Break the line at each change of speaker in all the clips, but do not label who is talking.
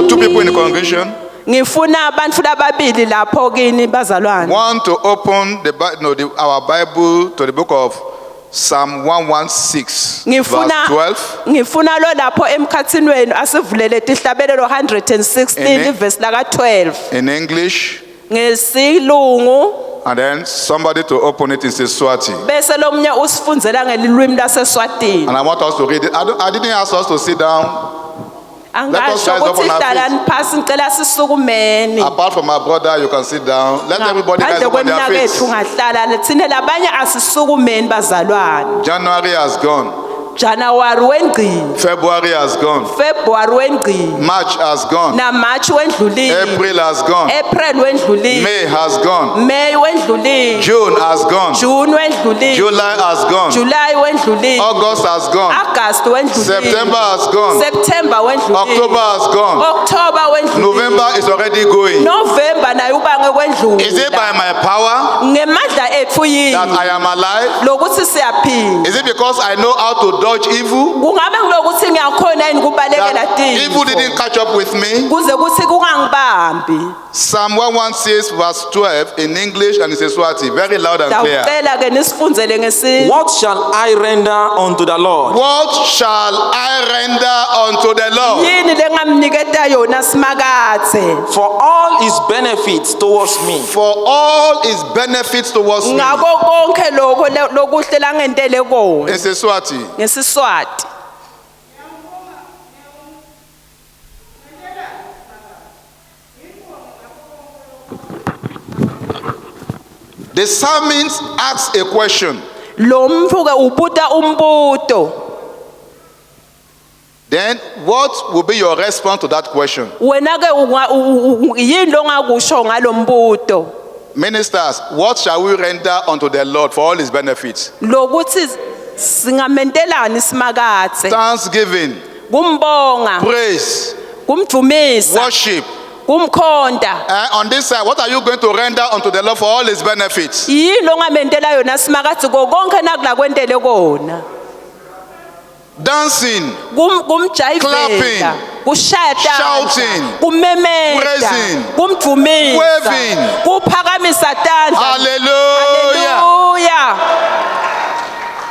want two people in the congregation.
Ngifuna abantu lababili lapho kini bazalwane.
Want to open our Bible to the book of Psalm 116, verse 12.
Ngifuna lo lapho emkhathini wenu asivulele tihlabelelo 116 verse laka 12.
In English.
Ngesilungu.
And then somebody to open it in Siswati.
Bese lo munye usifundzela ngelilwimi laseSwatini.
And I want us to read it. I didn't ask us to sit down. Let us guys open our feet. Apart from my brother, you can sit down. Let everybody guys open their feet. January has gone.
January wendlini.
February has gone.
February wendlini.
March has gone.
Na March wendlulile.
April has gone.
April wendlulile.
May has gone.
May wendlulile.
June has gone.
June wendlulile.
July has gone.
July wendlulile.
August has gone.
August wendlulile.
September has gone.
September wendlulile.
October has gone.
October wendlulile.
November is already going.
November nayo ubange wendlulile.
Is it by my power
ngemandla ethu yini
that I am alive?
lokuthi siyaphila?
Is it because I know how to dodge evil?
Kungabe ngilokuthi ngiyakhona yini kubalekela tifo?
Evil didn't catch up with me.
Kuze kuthi kungangibambi.
Psalm 116 verse 12 in English and in Siswati, very loud and clear.
Dawucela ke nisifundzele ngesi.
What shall I render unto the Lord?
What shall I render unto the Lord?
Yini lengamniketa yona simakathe?
For all his benefits towards me.
For all his benefits towards me.
Ngako konke lokho lokuhle langentele kona.
In Siswati.
NgesiSwati.
The psalmist asks a question.
Lo mfuke ubuta umbuto.
Then what will be your response to that question?
Wena ke yini lo ngakusho ngalombuto?
Ministers, what shall we render unto the Lord for all his benefits?
Lokuthi singamentelani simakathe.
Thanksgiving,
Kumbonga,
praise,
kumdumisa,
worship.
kumkhonda.
On this side, what are you going to render unto the Lord for all his benefits?
Yini lo ngamentela yona simakathe konke nakula kwentele kona.
Dancing,
Kumjayivela, kushaya
shouting,
kumemeza,
praising,
kumdumisa,
waving,
kuphakamisa tandla.
hallelujah.
Hallelujah.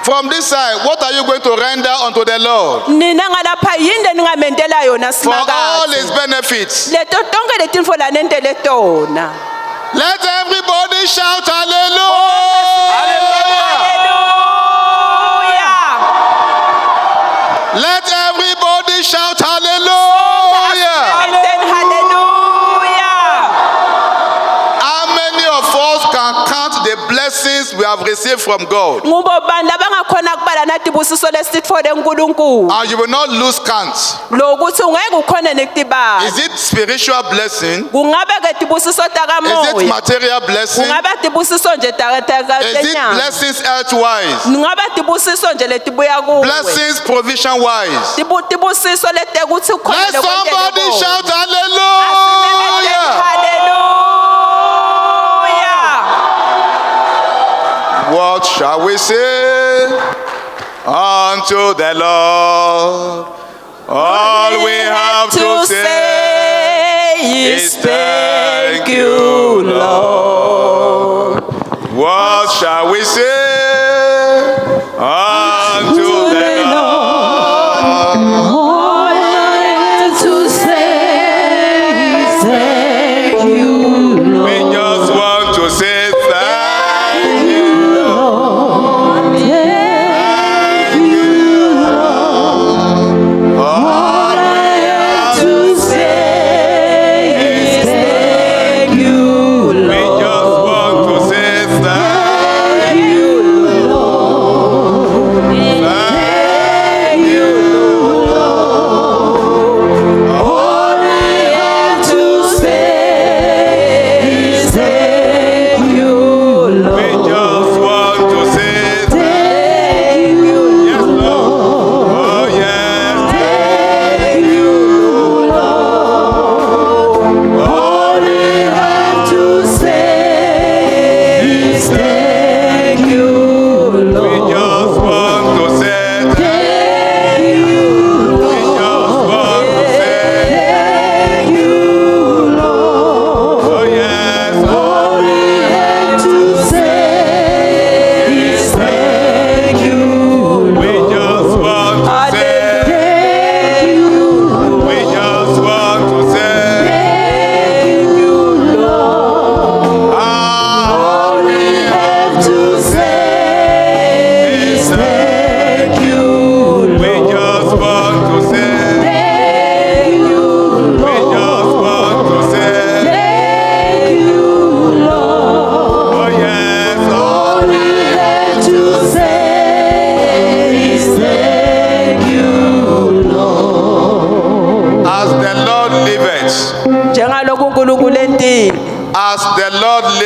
From this side, what are you going to render unto the Lord
Nina ngalapha yini ningamentela yona
for all
simakathe?
his benefits?
Leto tonke letinfo lanentele tona.
Let everybody shout hallelujah.
Hallelujah.
Let everybody shout hallelujah.
Hallelujah.
How many of us can count the blessings we have received from God?
Ngubo bani labangakhona kubala natibusiso lesitfole uNkulunkulu.
And you will not lose count.
Lokuthi ungeke ukhone nekutibala.
Is it spiritual blessing?
Kungabe ke tibusiso
Is it
takamoya?
material blessing?
Kungabe tibusiso nje
Is it
tenyama?
blessings earthwise?
Kungabe tibusiso nje letibuya kuwe?
Blessings provision wise?
Tibusiso letekuthi ukhona
Let somebody shout hallelujah.
Hallelujah.
What shall we say unto the Lord? All we have to say is thank you, Lord. What shall we say unto the Lord?
All I have to say is thank you, Lord.
We just want to say thank you.
Thank you, Lord. All I have to say is thank you,
We
Lord.
just want to say thank you.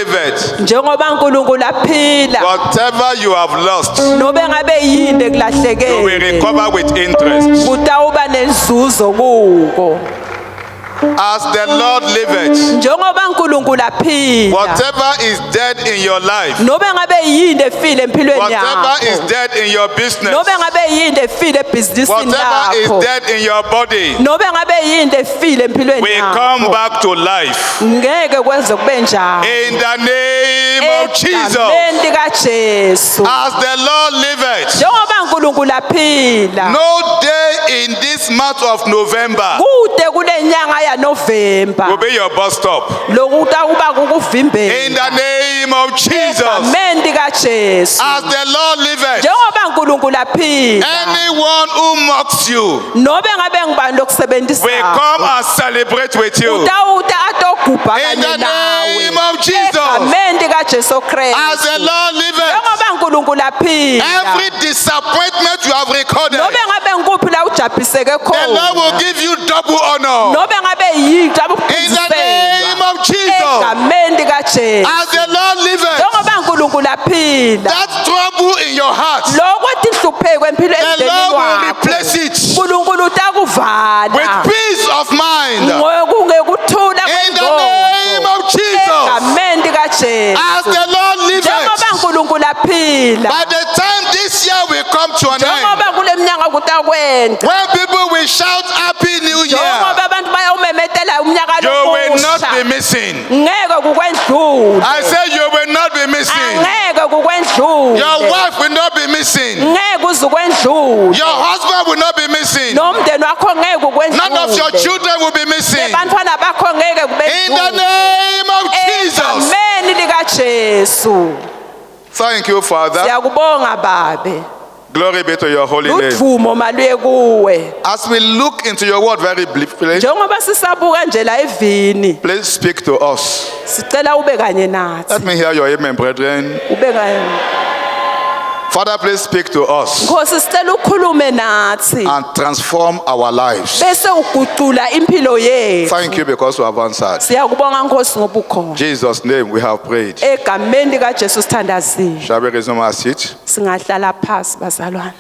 liveth,
njengoba uNkulunkulu aphila
whatever you have lost,
nobe ngabe yini
you will
ekulahlekele
recover with interest.
kutawuba nenzuzo kuko
As the Lord liveth,
njengoba uNkulunkulu aphila
whatever is dead in your life,
nobe ngabe yini efile empilweni
whatever is
yakho
dead in your business,
nobe ngabe yini efile ebhizinisini
whatever is
lakho
dead in your body,
nobe ngabe yini efile empilweni
will come
yakho
back to life.
ngeke kwenze kube njalo
In the name of Jesus.
egameni likaJesu
As the Lord liveth,
njengoba uNkulunkulu aphila
no day in this month of November
kude kule nyanga yaNovemba
will be your bus stop.
lokutawuba
In
kukuvimbela
the name of Jesus.
egameni likaJesu
As the Lord liveth,
njengoba uNkulunkulu aphila
anyone who mocks you
nobe ngabe ngibani
will
lokusebenzisa
come and celebrate with you.
utawuta atogubha
In the
kanye
name
nawe
of Jesus.
egameni likaJesu Kristu
As the Lord liveth,
njengoba uNkulunkulu aphila
every disappointment you have recorded,
nobe ngabe ngikuphi la ujabhiseke
the Lord
khona
will give you double honor.
nobe ngabe yini
In the name of Jesus.
egameni likaJesu
As the Lord liveth,
njengoba uNkulunkulu aphila
that trouble in your heart,
lokwethi ihlupheko empilo
the
emndenini
Lord will
wakho
replace it
uNkulunkulu utakuvala
with peace of mind.
ngekuthula
In the name of Jesus.
egameni likaJesu
As the Lord liveth,
njengoba uNkulunkulu aphila
by the time this year will come to an
njengoba
end,
kule mnyaka kutakwenta
when people will shout Happy New Year,
njengoba abantu bayawumemetela umnyaka
you will not be
lomusha
missing.
ngeke kukwendlule
I say you will not be missing.
angeke kukwendlule
Your wife will not be missing.
ngeke uze ukwendlule
Your husband will not be missing.
nomndeni wakho ngeke
None of your
ukwendlule
children will be missing.
bantwana bakho ngeke
In the
kubendlule
name of Jesus.
egameni likaJesu
Thank you, Father.
siyakubonga babe
Glory be to your holy name.
ludumo maluye kuwe
As we look into your word very briefly,
njengoba sisabuka nje la evini
please speak to us.
sicela ube kanye nathi
Let me hear your amen, brethren.
ube kanye
Father, please speak to us
Nkosi sicela ukhulume nathi
and transform our lives.
bese ugucula impilo yethu
Thank you because you have answered.
siyakubonga Nkosi ngoba ukhona
In Jesus' name we have prayed.
egameni likaJesu sithandazile
Shall we resume our seat?
singahlala phasi bazalwane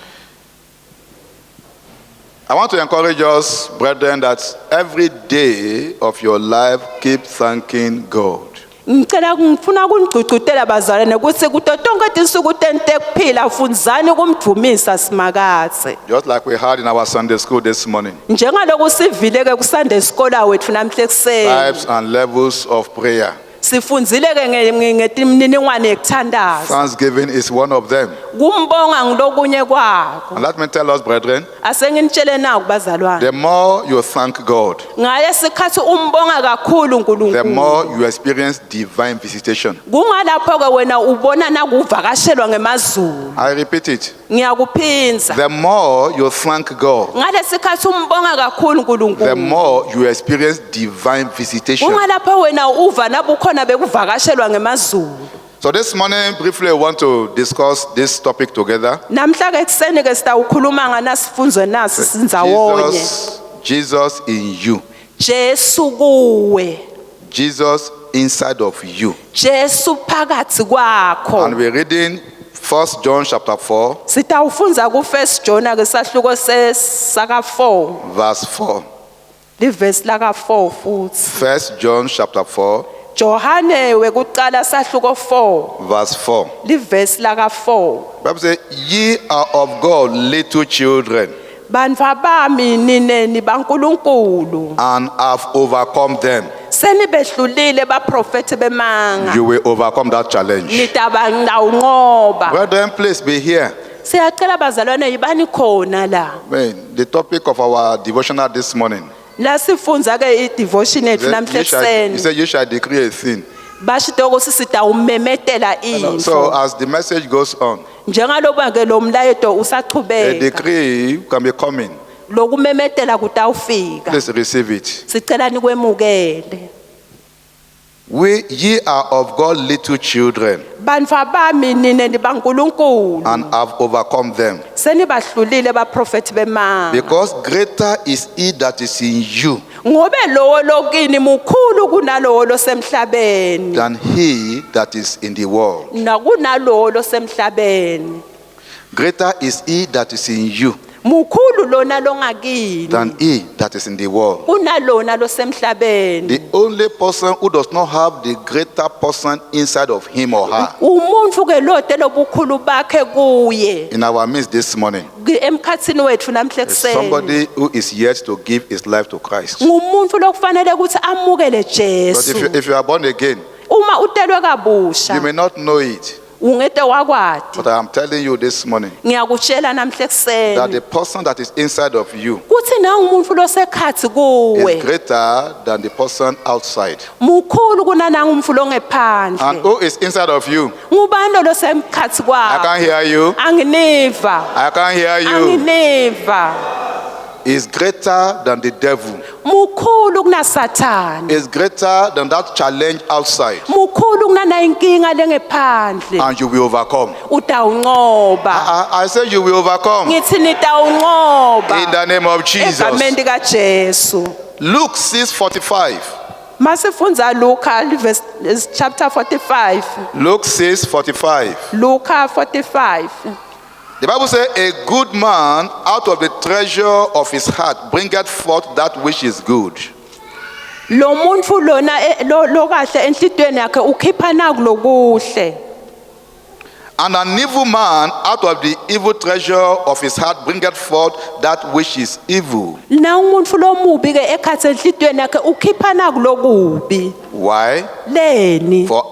I want to encourage us, brethren, that every day of your life, keep thanking God.
ngifuna kunigcugcutela bazalwane ukuthi kuto tonke tinsuku tente kuphila funzani kumdvumisa simakatse
Just like we had in our Sunday school this morning.
njengaloku sivileke kusande skola wethu namhle kuseni
Types and levels of prayer.
sifundzile ke ngetimniningwane yekuthandaza
Thanksgiving is one of them.
kumbonga ngilokunye kwakho
And let me tell us, brethren,
asenginitshele naku bazalwane
the more you thank God,
ngale sikhathi umbonga kakhulu
the
uNkulunkulu
more you experience divine visitation.
kungalapho ke wena ubona nakuvakashelwa ngemazulu
I repeat it.
ngiyakuphinza
The more you thank God,
ngale sikhathi umbonga kakhulu
the
uNkulunkulu
more you experience divine visitation.
kungalapho wena uva nabukhona bekuvakashelwa ngemazulu
So this morning, briefly, I want to discuss this topic together.
namhla ke kuseni ke sitawukhuluma nganasifunzo nasi sindzawonye
Jesus in you.
Jesu kuwe
Jesus inside of you.
Jesu phakathi kwakho
And we're reading 1 John chapter 4,
sitawufunza ku 1 John ke sahluko saka 4
verse 4.
livesi laka 4 futhi
1 John chapter 4,
Johane wekucala sahluko 4
verse 4.
livesi laka 4
Bible says, ye are of God little children,
Bantwa bami nineni baNkulunkulu
and have overcome them.
senibehlulile baprofeti bemanga
You will overcome that challenge.
nitaba ngawunqoba
Brethren, please be here.
siyacela bazalwane yibani khona la
The topic of our devotional this morning.
la sifunza ke i-devotion yethu namhle
He
kuseni
said, you shall decree a thing.
bashitoko sisitawumemetela
So
info
as the message goes on,
njengaloba ke lo mlayeto
a
usachubeka
decree can be coming.
lokumemetela kutawufika
Please receive it.
sicela nikwemukele
Ye are of God little children,
bantwa bami nineni baNkulunkulu
and have overcome them.
senibahlulile baprofeti bemanga
Because greater is he that is in you
ngobe lowo lokini mukhulu kunalowo losemhlabeni
than he that is in the world.
nakunalowo losemhlabeni.
Greater is he that is in you
Mukhulu lona longakini
than he that is in the world.
kunalona losemhlabeni.
The only person who does not have the greater person inside of him or her
Umuntu ke lote lobukhulu bakhe kuye.
in our midst this morning
Emkhatsini wethu namhle
is
kuseni.
somebody who is yet to give his life to Christ.
Ngumuntu lokufanele ukuthi amukele
But
Jesu.
if you are born again,
Uma utelwe
you
kabusha
may not know it.
ungete wakwati.
But I am telling you this morning
Ngiyakutshela namhle
that the
kuseni
person that is inside of you
kuthi na umuntu losekhathi
is
kuwe
greater than the person outside.
mukhulu kunana umuntu
And
longephandle.
who is inside of you?
Ngubani losemkhathi
I
kwakho?
can't hear you.
Anginiva.
I can't hear you.
Anginiva.
Is greater than the devil.
Mukhulu kunaSathane.
Is greater than that challenge outside.
Mukhulu kunana inkinga lengephandle.
And you will overcome.
Utawunqoba.
I say you will overcome.
Ngithi nitawunqoba.
In the name of Jesus.
Egameni kaJesu.
Luke 6:45.
Masifunza Luka verse chapter 45.
Luke 6:45.
Luka 45.
The Bible says, a good man out of the treasure of his heart bringeth forth that which is good.
Lo muntu lona lo kahle enhlitweni yakhe ukhipha nakulokuhle.
And an evil man out of the evil treasure of his heart bringeth forth that which is evil.
Na umuntu lomubi ke ekhathi enhlitweni yakhe ukhipha nakulokubi.
Why?
Leni.
For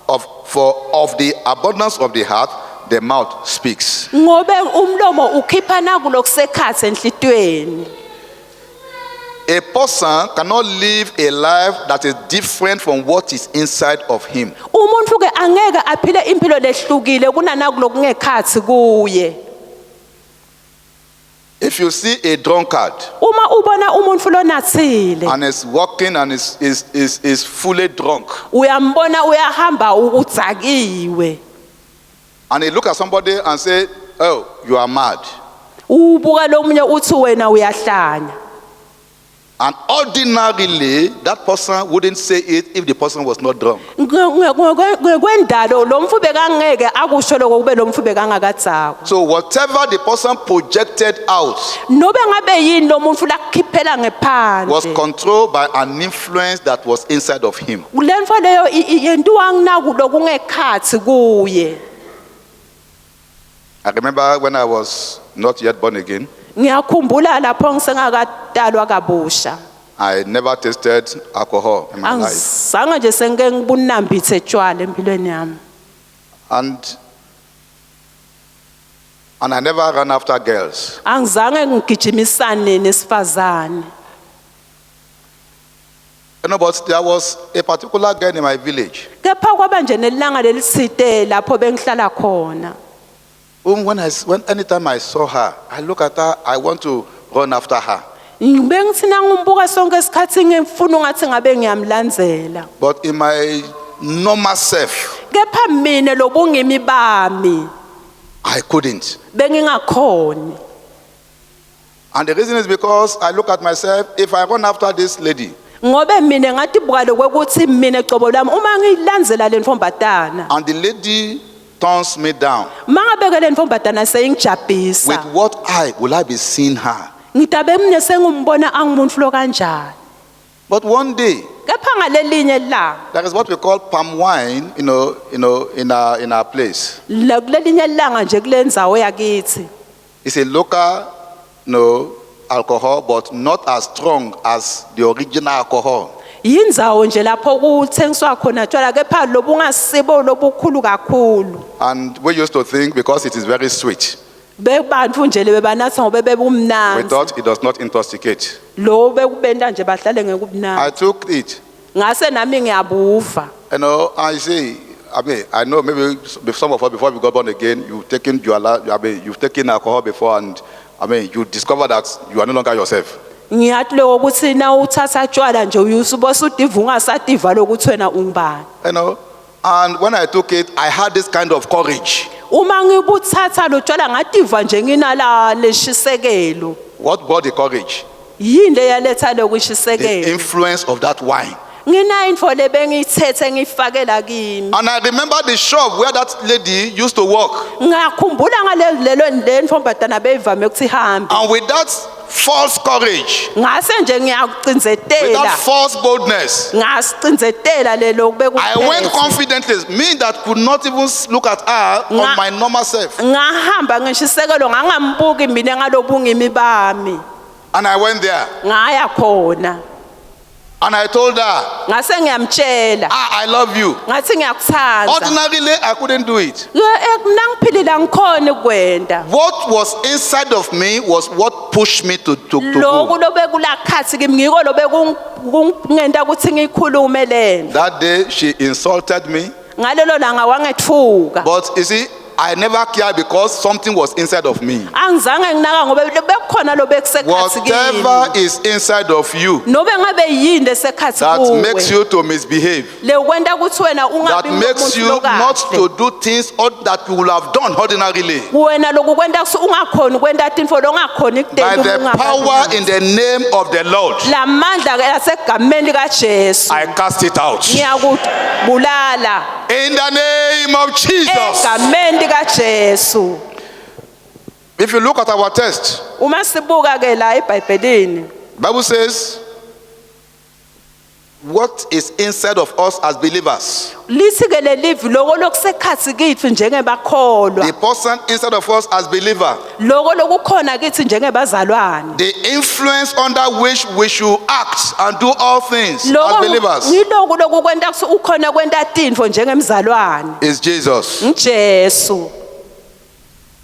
of the abundance of the heart, the mouth speaks.
Ngobe umlomo ukhipha nakulokusekhathi enhlitweni.
A person cannot live a life that is different from what is inside of him.
Umuntu ke angeke aphile impilo lehlukile kunanakulokungekhathi kuye.
If you see a drunkard
Uma ubona umuntu lonathile
and is walking and is fully drunk,
uyambona uyahamba udzakiwe.
and he look at somebody and say, oh, you are mad.
Ubuka lomunye uthi wena uyahlanya.
And ordinarily, that person wouldn't say it if the person was not drunk.
Kwendalo lo mfu bekangeke akusho lokho kube lo mfu bekangakadzakwa.
So whatever the person projected out
Nobe ngabe yini lo muntu lakhiphela
was
ngephandle.
controlled by an influence that was inside of him.
Kulemfa leyo yenziwa nginaku lokungekhathi kuye.
I remember when I was not yet born again,
Ngiyakhumbula lapho ngisengakatalwa kabusha.
I never tasted alcohol in my life.
Angizange nje sengeke ngibunambithe tshwala empilweni yami.
And I never ran after girls.
Angizange ngigijimisane nesifazane.
You know, but there was a particular girl in my village.
Kepha kwaba nje nelanga lelisite lapho bengihlala khona.
When anytime I saw her, I look at her, I want to run after her.
Bengithi ngumbuka sonke isikhathi ngifuna ungathi ngabe ngiyamlandzela.
But in my normal self,
Kepha mina lobungimi bami
I couldn't.
bengingakhoni.
And the reason is because I look at myself, if I run after this lady,
Ngobe mina ngathi buka lokuthi mina ecobo lami uma ngiyilandzela le ntfombatana.
and the lady turns me down,
Mangabeke le ntfombatana seyingijabhisa.
with what eye will I be seeing her?
Ngitabe mina sengumbona angumuntu lo kanjani.
But one day,
Kepha ngalelinye ilanga
there is what we call palm wine, in our place.
kulelinye ilanga nje kulendzawo yakithi.
It's a local, alcohol, but not as strong as the original alcohol.
Yindzawo nje lapho kuthengiswa khona tshwala kepha lobungasibo lobukhulu kakhulu.
And we used to think because it is very sweet,
Bebantu nje lebanatha ngobe
we
bebumnandi.
thought it does not intoxicate.
Lo bekubenda nje bahlale ngekubunandi.
I took it,
Ngase nami ngiyabuva.
I say, I know maybe some of us before we got born again, you've taken alcohol before, and you discover that you are no longer yourself.
Ngiyathi lo ukuthi na uthatha tshwala nje uyusubosa udiva ungasativa lokuthi wena ungubani.
And when I took it, I had this kind of courage.
Uma ngibuthatha lo tshwala ngativa nje nginala leshisekelo.
What brought the courage?
yini leyaletha
The
lokushisekela
influence of that wine.
nginayo info lebengiyithethe ngifakela kimi
And I remember the shop where that lady used to work.
ngakhumbula ngalelo mfombatana beyivame ukuthi ihambe
And with that false courage,
ngase nje
with
ngiyakucinzetela
that false boldness,
ngasicinzetela lelo
I went
kubekuphethe
confidently, me that could not even look at her on my normal self.
ngahamba ngishisekelo ngangambuki mina ngalobungimi bami
And I went there
ngaya khona
and I told her,
ngase ngiyamtshela
I love you.
ngathi ngiyakuthanda
Ordinarily, I couldn't do it.
mina ngiphilile ngikhona ukwenda
What was inside of me was what pushed me to
lokhu
go.
lobekulakhathi kimi ngiko lobekungenta ukuthi ngikhulume lento
That day, she insulted me.
ngalelo langa wangethuka
But you see, I never cared because something was inside of me.
angizange nginaka ngoba bekukhona lobekusekhathi
Whatever
kimi
is inside of you
nobe ngabe yini esekhathi
that makes
kuwe
you to misbehave,
le kwenta ukuthi wena
that
ungabi
makes you
umuntu
not
lokahle
to do things that you would have done ordinarily.
wena lokhu kwenta ukuthi ungakhoni ukwenta intfo longakhoni
By the power in the name of the Lord,
lamandla asegameni likaJesu
I cast it out.
ngiyakubulala
In the name of Jesus.
egameni likaJesu
If you look at our text,
uma sibuka ke la eBhayibhelini
Bible says, what is inside of us as believers?
lithi ke lelivi lokho lokusekhathi kithu njengebakholwa
The person inside of us as believer,
lokho lokukhona kithi njengebazalwane
the influence under which we should act and do all things as
lokho
believers
ngilokhu lokukwenta ukuthi ukhona kwenta tintfo njengemzalwane
is Jesus.
uJesu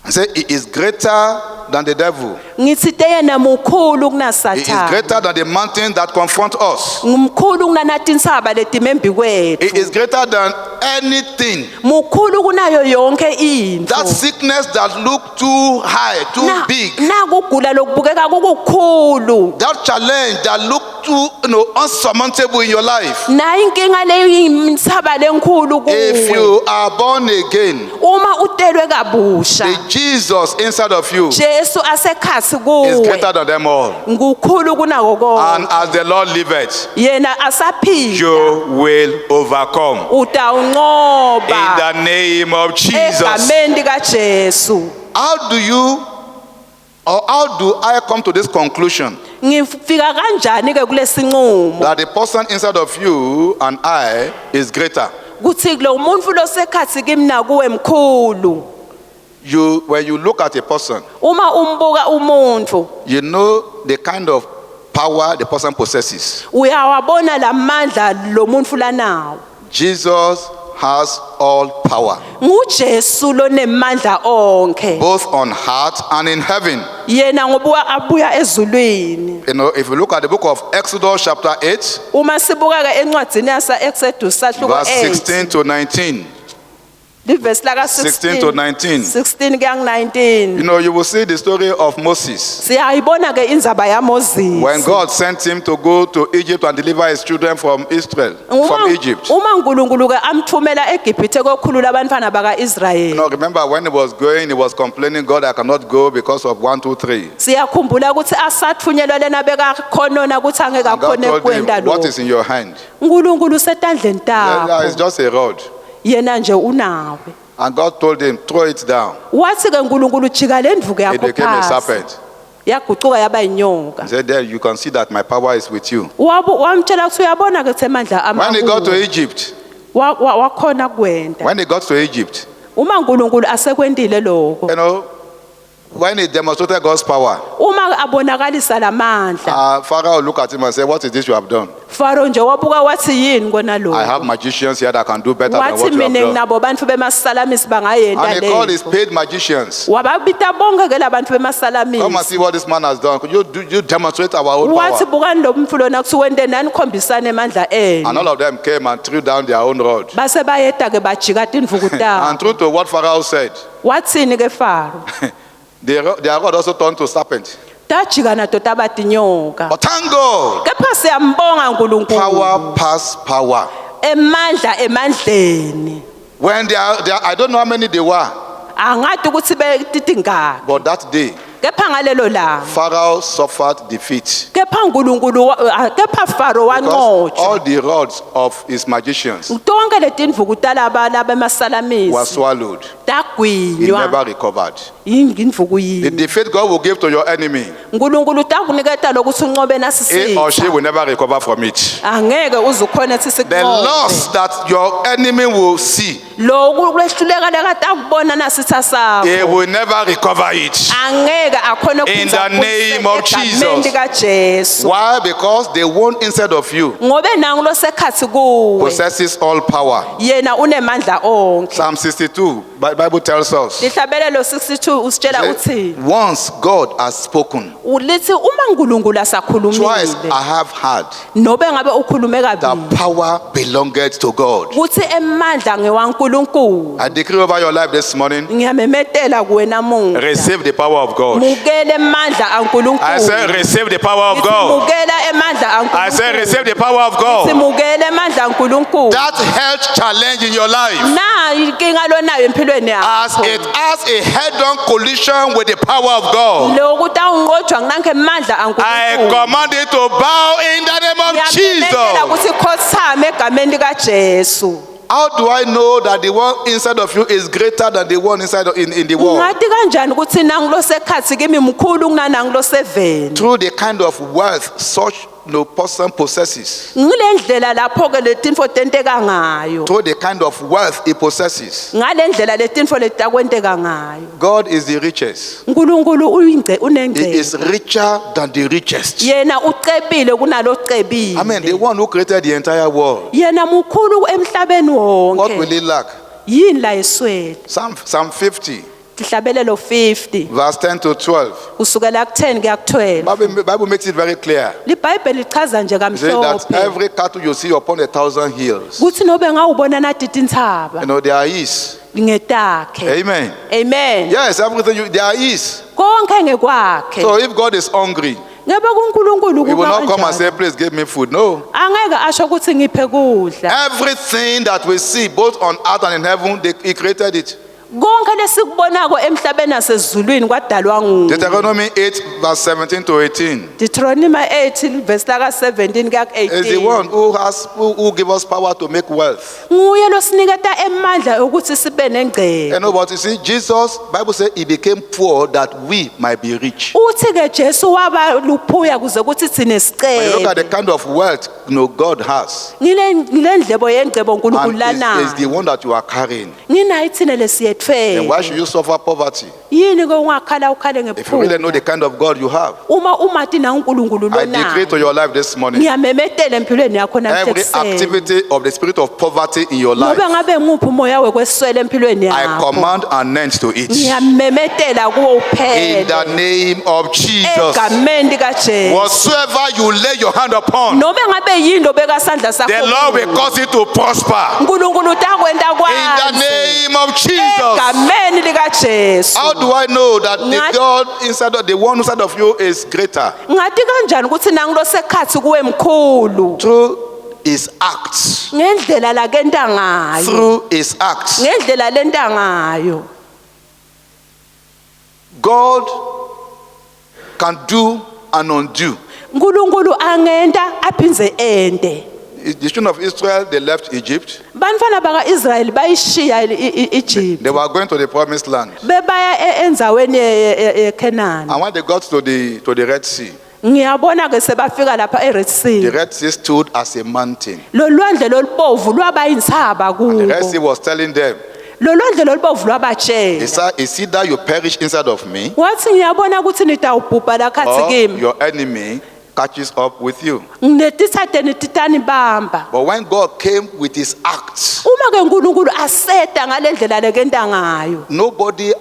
I say he is greater than the devil.
ngithi teyena mukhulu
He is
kunasathana
greater than the mountain that confront us.
ngumkhulu kunanatintsaba letimembi
He
kwethu
is greater than anything.
mukhulu kunayo yonke
That
intfo
sickness that look too high, too big,
nakugula lokubukeka kukukhulu
that challenge that look too unsurmountable in your life.
nayo inkinga leyo yimthaba lenkhulu
If
kuwe
you are born again,
uma utelwe kabusha
the Jesus inside of you
Jesu asekhathi
is
kuwe
greater than them all.
ngukhulu kunako
And
konke
as the Lord liveth,
yena asaphila
you will overcome. In
utawunqoba
the name of Jesus.
egameni likaJesu
How do I come to this conclusion
ngifika kanjani ke kulesinqumo
that the person inside of you and I is greater?
kuthi lo muntu losekhathi kimi nakuwe mkhulu
When you look at a person,
uma umbuka umuntu
you know the kind of power the person possesses.
uyawabona lamandla lo muntu lanawo
Jesus has all power,
nguJesu lonemandla onke
both on earth and in heaven.
yena ngoba abuya ezulwini
You know, if you look at the book of Exodus chapter 8,
uma sibuka ke encwadini yasa Exodus sahluko
verse
8
16 to 19,
liverse laka
16 to 19.
16 kuya 19
You know, you will see the story of Moses.
siyayibona ke indzaba yaMoses
When God sent him to go to Egypt and deliver his children from Israel, from Egypt.
uma uNkulunkulu ke amthumela eGibhithe kokhulula abantwana baka
You
Israel
know, remember when he was going, he was complaining, God, I cannot go because of 1, 2, 3.
siyakhumbula ukuthi asathunyelwa lena bekakhonona ukuthi angeke
And God
akhone
told him,
kwenda
what
lo
is in your hand?
uNkulunkulu setandleni
Yeah, it's
takho
just a rod.
yena nje unawe
And God told him, throw it down.
wathi ke uNkulunkulu jika lendvuke
It
yakho
became a
phansi
serpent.
yaguquka yaba inyoka
He said, there you can see that my power is with you.
wamtshela ukuthi uyabona ke semandla
When he got to
amakhulu
Egypt,
wakhona kwenda
when he got to Egypt,
uma uNkulunkulu asekwendile lokho
you know, when he demonstrated God's power,
uma abonakalisa lamandla
Pharaoh looked at him and said, what is this you have done?
Faro nje wabuka wathi yini kona
I have
lokho
magicians here that can do better than
wathi
what you have
mina
done.
nginabo bantu bemasalamisi bangayenda
And he called his
lento
paid magicians.
wababita bonke ke labantu
Come and
bemasalamisi
see what this man has done. Could you demonstrate our own
wathi
power?
bukani lo mfu lona kuthi wente nani khombisane emandla
And
enu
all of them came and threw down their own rod.
base bayeda ke bajika tindvuku
And
tawo
true to what Pharaoh said,
wathini ke Faro
their rod also turned to serpent.
tajika nato tabati nyoka
But thank God,
kepha siyambonga uNkulunkulu
power past power.
emandla emandleni
When they are, I don't know how many they were,
angati ukuthi betitingaka
but that day,
kepha ngalelo langa
Pharaoh suffered defeat.
kepha kepha Faro
Because
wanqotshwa.
all the rods of his magicians
Tonke letimvukuta laba
were
bemasalamisi
swallowed. He
tagwinywa
never recovered.
indvuku
The
yini.
defeat God will give to your enemy,
Nkulunkulu utakuniketa lokuthi unqobe
he or she
nasisitha.
will never recover from it.
Angeke uzukhona
The
sisinqobe.
loss that your enemy will see,
Lokhu kwehluleka lekade akubona nasitha sakho.
he will never recover it.
Angeke akhona
In the name of Jesus.
kaJesu.
Why? Because the one inside of you
Ngobe nangu losekhathi kuwe.
possesses all power.
Yena unemandla onke.
Psalm 62, Bible tells us,
Lihlabelelo 62 usitshela uthi
once God has spoken,
ulithi uma uNkulunkulu
twice
asakhulumile
I have heard,
nobe ngabe ukhulume
the
kabili
power belongeth to God.
kuthi emandla ngewaNkulunkulu.
I decree over your life this morning,
Ngiyamemetela kuwe namuhla.
receive the power of God.
Mukele emandla aNkulunkulu.
I say, receive the power of
Ngithi
God.
mukela emandla aNkulunkulu.
I say, receive the power of
Ngithi
God.
mukele emandla aNkulunkulu.
That health challenge in your life,
Na inkinga lonayo empilweni
as
yakho.
it has a head-on collision with the power of God,
Lokuthi awunqotshwa nginanke emandla
I
aNkulunkulu.
command it to bow in the name of
Ngiyamemetela
Jesus.
ukuthi khothame egameni likaJesu.
How do I know that the one inside of you is greater than the one inside in the world?
Ngathi kanjani ukuthi nangu losekhathi kimi mkhulu kunanangu loseveni.
Through the kind of wealth such no person possesses.
Ngilendlela lapho ke letinfo tenteka ngayo.
Through the kind of wealth he possesses.
Ngalendlela letinfo letakwenteka ngayo.
God is the richest.
uNkulunkulu
He is
unengcebo.
richer than the richest.
Yena ucebile kunalocebile.
I mean, the one who created the entire world.
Yena mkhulu emhlabeni
What will
wonke.
he lack?
Yini la eswele?
Psalm 50,
Dihlabelelo 50
verse 10 to 12.
kusukela ku10 kuya ku12.
Bible makes it very clear.
LiBhayibheli lichaza nje
It says that
kamhlophe.
every cattle you see upon 1,000 hills,
Kuthi nobe ngawubona nathi tinthaba
there are his.
ngetakhe.
Amen.
Amen.
Yes, everything there are his.
Konke ngekwakhe.
So if God is hungry,
Ngebe kuNkulunkulu
he will not come
kuba
and say,
kanjani.
please give me food. No.
Angeke asho ukuthi ngiphe kudla.
Everything that we see, both on earth and in heaven, he created it.
Konke lesikubonako emhlabeni nasezulwini kwadalwa nguye.
Deuteronomy 8, verse 17 to 18.
Deuteronomy 8 verse laka 17 kuya
Is the
18.
one who give us power to make wealth.
Nguye losiniketa emandla ukuthi sibe nengcebo.
You know what you see? Jesus, Bible says he became poor that we might be rich.
Uthi ke Jesu waba luphuya kuze ukuthi thine
When you look at the
sicebe.
kind of wealth God has,
Ngilendlebo yengcebo uNkulunkulu
and is the
lana.
one that you are carrying,
Nginayi thine
then why
lesiyetfwe.
should you suffer poverty?
Yini ke ungakhala ukhale
If you really know
ngephupho.
the kind of God you have,
Uma umati na uNkulunkulu
I decree to
lona.
your life this morning,
Ngiyamemetela empilweni yakho
every
namhla.
activity of the spirit of poverty in your life,
Ngobe ngabe nguphi umoya wekweswela empilweni
I
yakho.
command an end to it.
Ngiyamemetela kuwo
In the
uphele.
name of Jesus.
Egameni likaJesu.
Whatsoever you lay your hand upon,
Noma ngabe yini obeka sandla sakho.
the Lord will cause it to prosper.
uNkulunkulu utakwenda
In the
kwazi.
name of Jesus.
Egameni likaJesu.
How do I know that the
Ngathi-
God inside of the one inside of you is greater?
Ngathi kanjani ukuthi nangu losekhathi kuwe mkhulu.
Through his acts.
Ngendlela la kenta ngayo.
Through his acts.
Ngendlela lenta ngayo.
God can do and undo.
uNkulunkulu angenta aphinze ende.
The children of Israel, they left Egypt.
Bantwana bakaIsrael bayishiya Egypt.
They were going to the promised land.
Bebaya enzaweni yeKenani.
And when they got to the Red Sea,
Ngiyabona ke sebafika lapha eRed
the
Sea.
Red Sea stood as a mountain.
Lo lwandle lolubovu lwaba intsaba
The Red Sea
kubo.
was telling them,
Lo lwandle lolubovu lwabatshela.
it's either you perish inside of me,
Wathi ngiyabona ukuthi nitawubhubha la khathi
or
kimi.
your enemy catches up with you.
Nginetithathe nititani bamba.
But when God came with his acts,
Uma ke uNkulunkulu aseta ngalendlela lekenta ngayo.
nobody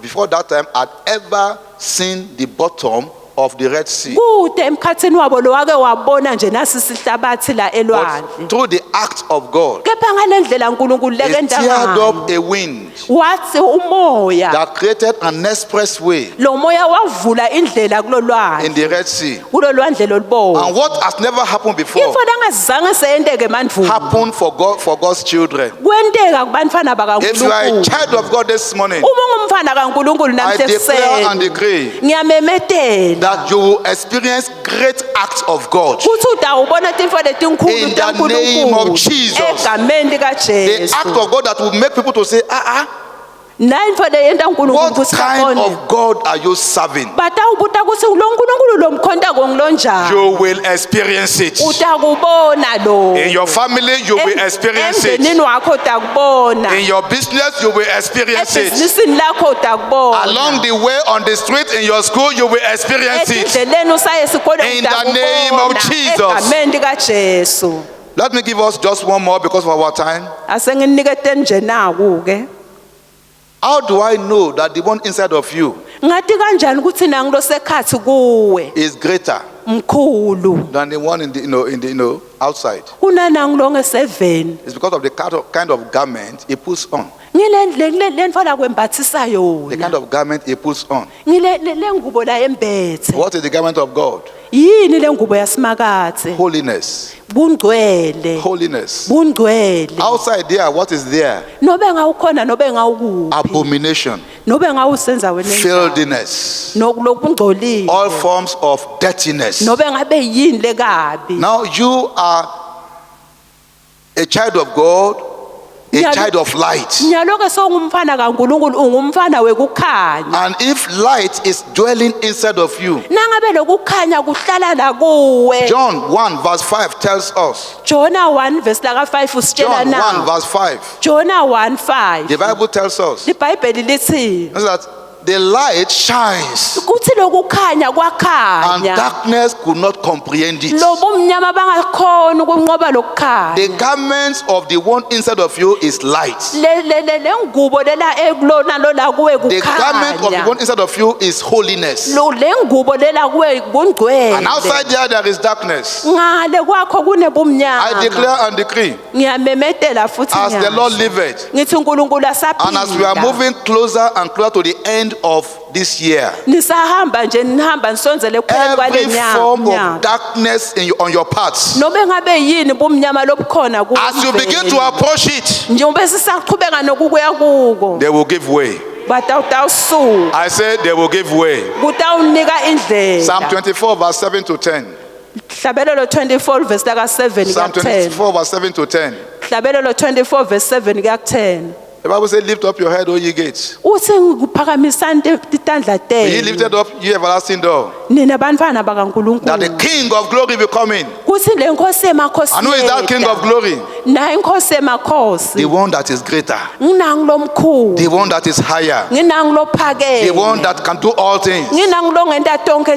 before that time had ever seen the bottom of the Red Sea.
Kude emkhathini wabo lo wake wabona nje nasi sihlabathi la elwandle.
But through the act of God,
Kepha ngalendlela uNkulunkulu
he
lekenta
stirred
ngayo.
up a wind
Wathi umoya.
that created an expressway
Lo moya wavula indlela
in
kulolwandle.
the Red Sea.
Kulolwandle lolubovu.
And what has never happened before
Ifo langazange seyenteke mandvu.
happened for God's children.
Kwenteka kubantwana
If you are a
bakaNkulunkulu.
child of God this morning,
Uma ungumfana kaNkulunkulu
I
namhla
declare and
ekuseni.
decree
Ngiyamemetela.
that you will experience great acts of God.
kuthi utawubona tintfo letinkulu
In the name of Jesus.
egameni
The act
likajesu
of God that will make people to say,
nayintfo leyenta unkulunkulu
what
kutsi
kind
babone.
of God are you serving?
Batawubuta kutsi lo nkulunkulu lo mkhonta ngilonjani
You will experience it.
utakubona lo
In your family, you will experience it.
emndenini wakho utakubona
In your business, you will experience it.
ebhizinisini lakho utakubona
Along the way, on the street, in your school, you will experience it.
etindleleni usaye esikoleni
In the name of
utakubona
Jesus.
egameni likajesu.
Let me give us just one more because of our time.
asenginiketeni nje naku-ke
How do I know that the one inside of you
ngathi kanjani ukuthi nangilosekhathi kuwe
is greater
mkhulu
than the one in the outside?
kunanangilo nge-7
It's because of the kind of garment he puts on.
le ntfo kwembathisa
The
yona
kind of garment he puts on.
le ngubo la embethe
What is the garment of God?
yini le ngubo yasimakathe
Holiness.
bungcwele
Holiness.
bungcwele
Outside there, what is there?
nobe ngawukhona nobe ngawukuphi
Abomination,
nobe ngawusenzaweni
filthiness,
lokungcolile
all forms of dirtiness.
nobe ngabe yini lekabi
Now you are a child of God, a
Yeah,
child of light.
nyaloke sowungumfana kaNkulunkulu ungumfana wekukhanya
And if light is dwelling inside of you,
nangabe lokukhanya kuhlala la kuwe
John 1 verse 5 tells us.
Jona 1 verse laka 5 usitshela
John 1
na
verse 5.
Jona 1:5
The Bible tells us
iBhayibheli lithi
that the light shines
kuthi lokukhanya
and
kwakhanya
darkness could not comprehend it.
lobumnyama bangakhona ukunqoba lokukhanya
The garments of the one inside of you is light.
le ngubo lela ekulona lo la kuwe
The garment of the
kukhanya
one inside of you is holiness.
lo le ngubo lela kuwe
And
kungcwele
outside there is darkness.
ngale kwakho
I
kunebumnyama
declare and decree,
ngiyamemetela futhi
as the Lord
ngiyasho.
liveth,
ngithi uNkulunkulu
and as we are
asaphila
moving closer and closer to the end of this year,
nisahamba nje nihamba nisonzele ekupheleni kwale
every form of
nyaka
darkness on your paths,
nobe ngabe yini bumnyama lobukhona kuwe
as you begin to approach it,
njengoba sisaqhubeka nokukuya kuko
they will give way.
batawutawusuka
I said they will give way.
kutawunika indlela
Psalm 24 verse 7 to 10.
hlabelelo 24 verse laka 7
Psalm
kuya 10
24 verse 7 to 10.
hlabelelo 24 verse 7 kuya 10
The Bible says, lift up your head, O ye gates.
uthi ngikuphakamisani titandla
Be ye
tenu
lifted up, ye everlasting door,
nina bantfana
that the
bakaNkulunkulu
King of glory will come in.
kuthi le nkosi emakhosi
And who is that King of glory?
naye inkosi emakhosi
The one that is greater,
nginangi lomkhulu
the one that is higher,
nginangi
the one
lophakeme
that can do all things.
nginangi longenta tonke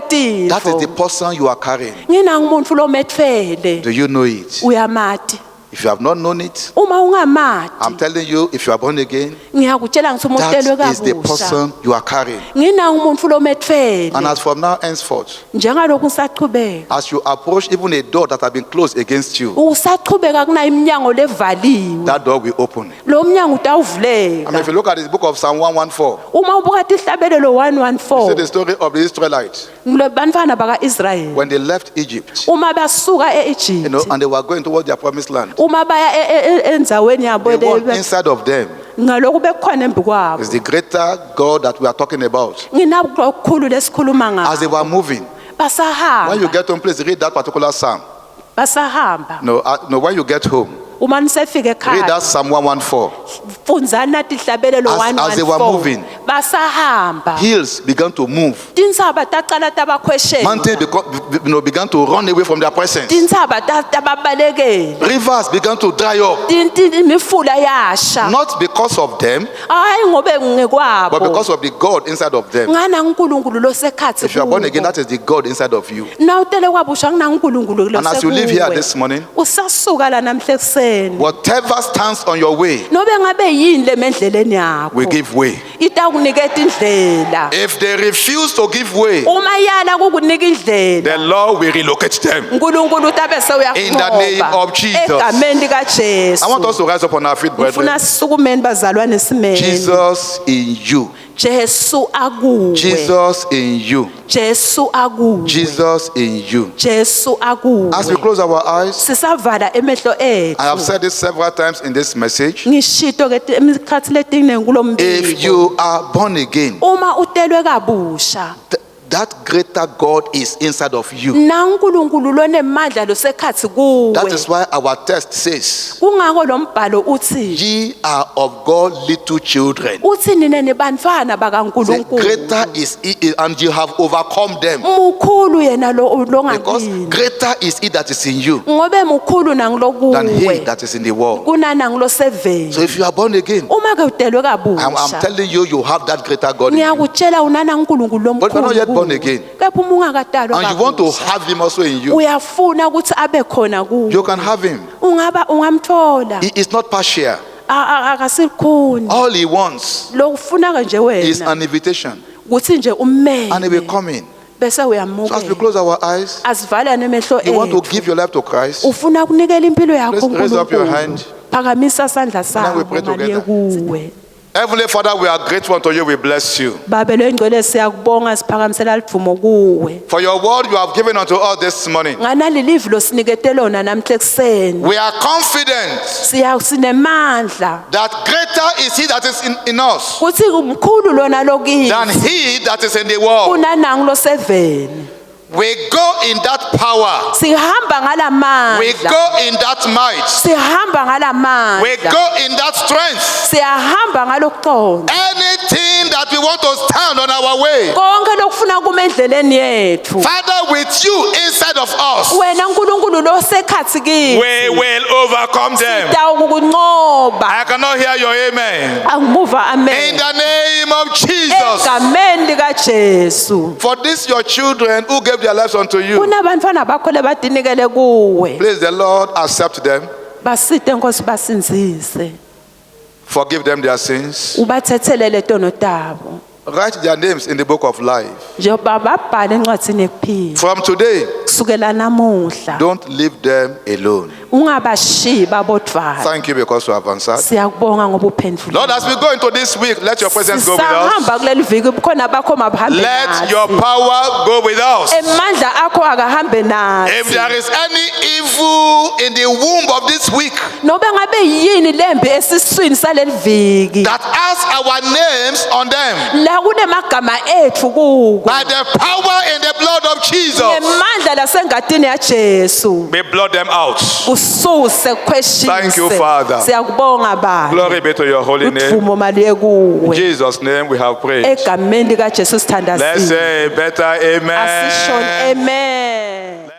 That is the
tintfo
person you are carrying.
nginangi muntfu lometfele
Do you know it?
uyamati
If you have not known it,
uma ungamati
I'm telling you, if you are born again,
ngiyakutshela ngithi umutelwe
that is the
kabusha
person you are carrying.
nginangi umuntfu lometfele
And as from now henceforth,
njengalokhu ngisachubeka
as you approach even a door that has been closed against you,
usachubeka kunayo iminyango levaliwe
that door will open.
lo mnyango
I mean,
utawuvuleka
if you look at the book of Psalm 114,
uma ubuka tihlabelelo
you see the
114
story of the Israelites
bantfana baka-israyeli
when they left Egypt,
uma basuka
you know,
e-egypt
and they were going towards their promised land.
uma baya endzaweni yabo
The one inside of them
ngalokhu bekukhona embi kwabo
is the greater God that we are talking about.
nginabo okukhulu lesikhuluma
As they
ngabo
were moving, when you
basahamba
get home, please read that particular psalm.
basahamba
No, when you get home,
uma nisefika
read
ekhaya
that Psalm 114.
funzani nathi ihlabelelo
As they were
114
moving,
basahamba
hills began to move.
tintsaba tacala tabakhweshela
Mountains began to run away from their presence.
tintsaba tababalekela
Rivers began to dry up.
imifula yasha
Not because of them,
hayi ngobe
but
ngekwabo
because of the God inside of them.
ngana uNkulunkulu losekhathi
If you are born again, that is the God inside of you.
nawutele kwabusha ngina uNkulunkulu
And as you live here this morning,
usasuka la namhla ekuseni
whatever stands on your way
nobe ngabe yini lemendleleni yakho
will give way.
itakuniketa indlela
If they refuse to give way,
uma yana kukunika indlela
the Lord will relocate them.
uNkulunkulu utabe
In the name of Jesus.
egameni lika
I want
Jesu
us to rise up on our feet, brethren.
ufuna sisukumeni bazalwane simene
Jesus in you.
Jesu akuwe
Jesus in you.
Jesu akuwe
Jesus in you.
Jesu akuwe
As we close our eyes,
sisavala emehlo
I have
ethu
said this several times in this message.
ngishito ke emikhathi letiningi
If
kulombiko
you are born again,
uma utelwe kabusha
that greater God is inside of you.
nankulunkulu lonemandla losekhathi
That is
kuwe
why our text says,
kungako lo mbhalo uthi
ye are of God little children.
uthi nina nibantwana
Say,
bakankulunkulu
greater is he, and you have overcome them.
mukhulu yena lo
Because
longakini
greater is he that is in you
ngobe mukhulu
than he
nangilokuwe
that is in the world.
kunana ngiloseveni
So if you are born again,
uma ke udelwe
I'm
kabusha
telling you, you have that greater God in you.
ngiyakutshela unana uNkulunkulu
But you're not yet born
lomkhulu
again.
kepha uma ungakadalwa
And you want to
kabusha
have him also in you.
uyafuna ukuthi abe khona kuwe
You can have him.
ungamthola
He is not partial.
akasikhuni
All he wants
lokufunaka nje
is
wena
an invitation.
ukuthi nje
And he will
ummele
come in.
bese
So as we
uyamukela
close our eyes,
asivala nemehlo
you want to
ethu
give your life to Christ.
ufuna ukunikela impilo yakho
Raise up your
kuNkulunkulu
hand.
phakamisa isandla
then we
sakho
pray
ngaliye
together.
kuwe
Heavenly Father, we are grateful unto you. We bless you.
babe lengcwele siyakubonga siphakamisela livumo kuwe
For your word you have given unto us this morning.
nganalilivi losinikete lona namhla ekuseni
We are confident
sinemandla
that greater is he that is in us
kuthi umkhulu lona lokini
than he that is in the world.
kunanangu loseveni
We go in that power.
sihamba
We
ngalamandla
go in that might.
sihamba
We
ngalamandla
go in that strength.
siyahamba ngalokuqonda
Anything that we want to stand on our way,
konke lokufuna kuma endleleni yethu
Father, with you inside of us,
wena uNkulunkulu losekhathi kithi
we will overcome them.
tawukunqoba
I cannot hear your amen.
angimuva
In
amen
the name of Jesus.
egameni likaJesu
For this your children who gave their lives unto you,
kunabantwana bakho lebadinikele kuwe
please the Lord accept them.
basite Nkosi basinzise
Forgive them their sins.
ubathethelele tono tabo
Write their names in the book of life.
njengoba babhale encwadini ekuphila
From today,
kusukela namuhla
don't leave them alone.
ungabashiyi babodvana
Thank you because you have answered.
siyakubonga ngoba uphendule
Lord, as we go into this week, let your presence go with us.
sisahamba kuleli viki bukhona bakho mabahambe
Let your
nathi
power go with us.
emandla akho akahambe
If
nathi
there is any evil in the womb of this week
nobe ngabe yini lembi esiswini saleli viki
that has our names on them,
la kunemagama ethu kuko
by the power in the blood of Jesus,
ngemandla lasengadini yaJesu
we blot them out.
ususe questions
Thank you, Father.
siyakubonga baba
Glory be to your holy name.
udumo maliye
In
kuwe
Jesus' name we have prayed.
egameni likaJesu
Let's
sithandazile
say better amen.
asishon amen